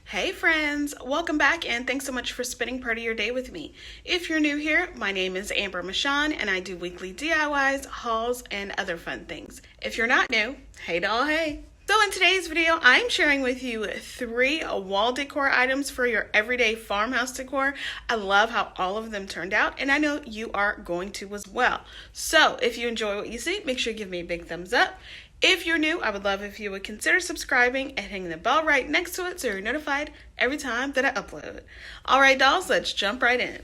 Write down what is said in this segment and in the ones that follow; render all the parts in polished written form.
Hey friends, welcome back and thanks so much for spending part of your day with me. If you're new here, my name is Amber Michon and I do weekly DIYs, hauls, and other fun things. If you're not new, hey doll hey. So in today's video, I'm sharing with you 3 wall decor items for your everyday farmhouse decor. I love how all of them turned out and I know you are going to as well. So if you enjoy what you see, make sure you give me a big thumbs up. If you're new, I would love if you would consider subscribing and hitting the bell right next to it so you're notified every time that I upload. All right, dolls, let's jump right in.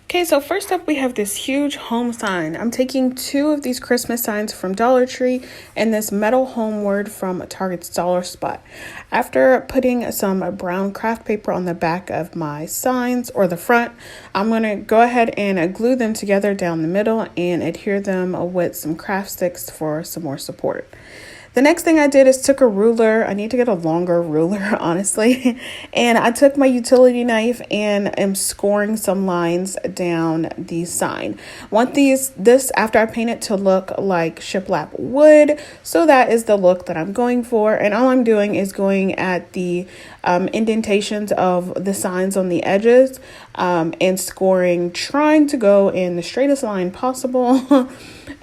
Okay, so first up we have this huge home sign. I'm taking 2 of these Christmas signs from Dollar Tree and this metal home word from Target's Dollar Spot. After putting some brown craft paper on the back of my signs, or the front, I'm going to go ahead and glue them together down the middle and adhere them with some craft sticks for some more support. The next thing I did is took a ruler. I need to get a longer ruler, honestly. And I took my utility knife and am scoring some lines down the sign. Want this after I paint it to look like shiplap wood. So that is the look that I'm going for. And all I'm doing is going at the indentations of the signs on the edges and scoring, trying to go in the straightest line possible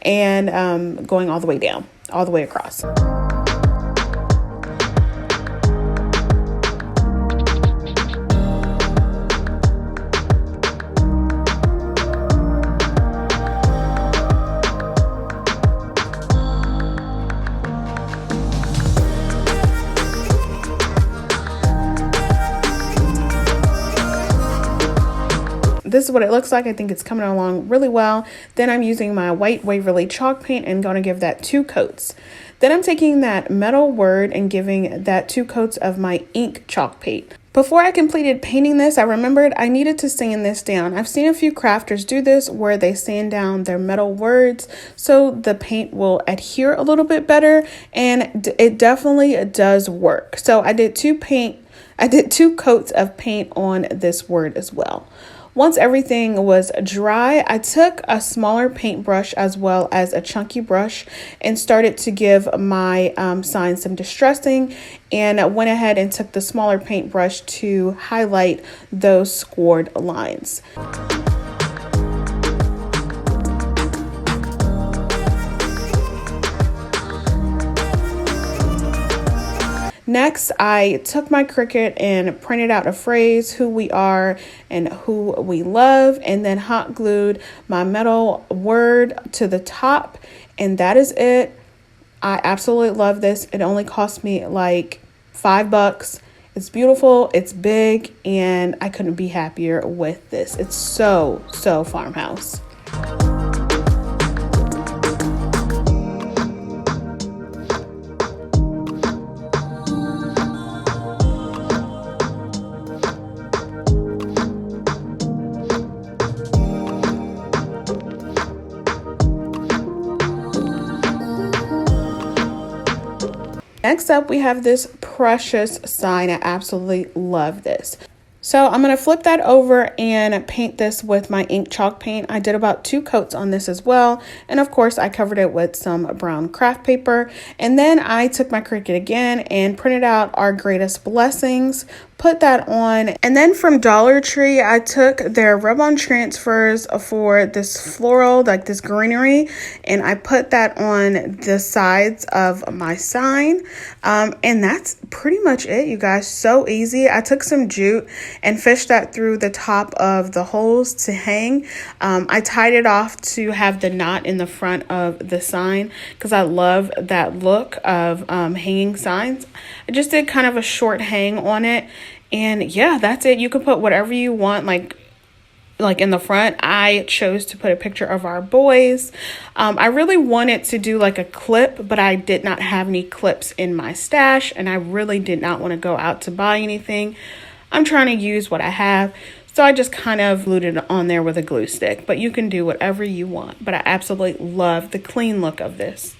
and going all the way down. All the way across. This is what it looks like. I think it's coming along really well. Then I'm using my white Waverly chalk paint and going to give that 2 coats. Then I'm taking that metal word and giving that 2 coats of my ink chalk paint. Before I completed painting this, I remembered I needed to sand this down. I've seen a few crafters do this where they sand down their metal words so the paint will adhere a little bit better, and it definitely does work. So I did 2 coats of paint on this word as well. Once everything was dry, I took a smaller paintbrush as well as a chunky brush and started to give my sign some distressing, and I went ahead and took the smaller paintbrush to highlight those scored lines. Next, I took my Cricut and printed out a phrase, who we are and who we love, and then hot glued my metal word to the top, and that is it. I absolutely love this. It only cost me like $5. It's beautiful, it's big, and I couldn't be happier with this. It's so farmhouse. Next up, we have this precious sign. I absolutely love this. So I'm going to flip that over and paint this with my ink chalk paint. I did about 2 coats on this as well. And of course, I covered it with some brown craft paper. And then I took my Cricut again and printed out our greatest blessings, put that on. And then from Dollar Tree, I took their rub-on transfers for this floral, like this greenery, and I put that on the sides of my sign. And that's pretty much it, you guys. So easy. I took some jute and fished that through the top of the holes to hang. I tied it off to have the knot in the front of the sign because I love that look of hanging signs. I just did kind of a short hang on it. And yeah, that's it. You can put whatever you want, like in the front. I chose to put a picture of our boys. I really wanted to do like a clip, but I did not have any clips in my stash, and I really did not want to go out to buy anything. I'm trying to use what I have, so I just kind of glued it on there with a glue stick, but you can do whatever you want. But I absolutely love the clean look of this.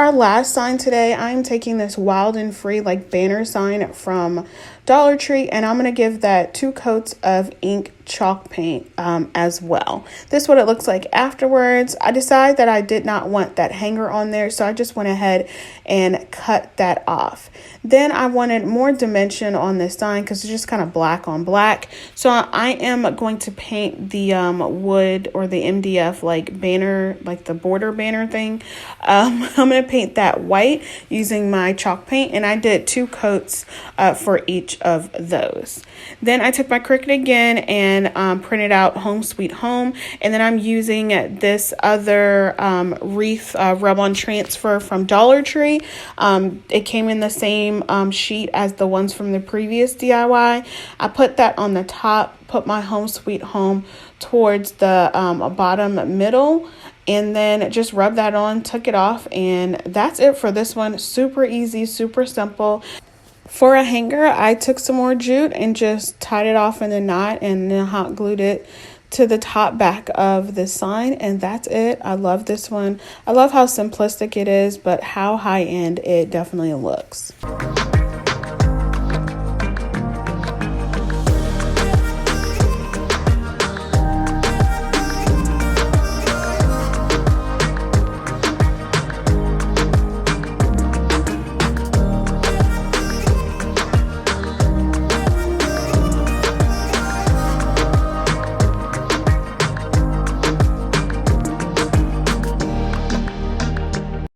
our last sign today, I'm taking this Wild and Free like banner sign from Dollar Tree, and I'm going to give that 2 coats of ink chalk paint as well. This is what it looks like afterwards. I decided that I did not want that hanger on there, so I just went ahead and cut that off. Then I wanted more dimension on this sign because it's just kind of black on black. So I am going to paint the wood or the MDF like banner, like the border banner thing. I'm going to paint that white using my chalk paint, and I did 2 coats for each of those. Then I took my Cricut again and printed out Home Sweet Home, and then I'm using this other wreath rub-on transfer from Dollar Tree. It came in the same sheet as the ones from the previous DIY. I put that on the top, put my Home Sweet Home towards the bottom middle, and then just rub that on, took it off, and that's it for this one. Super easy, super simple. For a hanger, I took some more jute and just tied it off in a knot and then hot glued it to the top back of the sign, and that's it. I love this one. I love how simplistic it is, but how high end it definitely looks.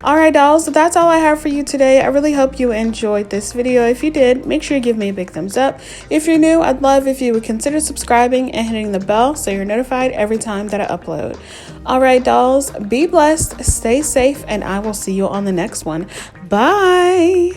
Alright dolls, so that's all I have for you today. I really hope you enjoyed this video. If you did, make sure you give me a big thumbs up. If you're new, I'd love if you would consider subscribing and hitting the bell so you're notified every time that I upload. Alright dolls, be blessed, stay safe, and I will see you on the next one. Bye!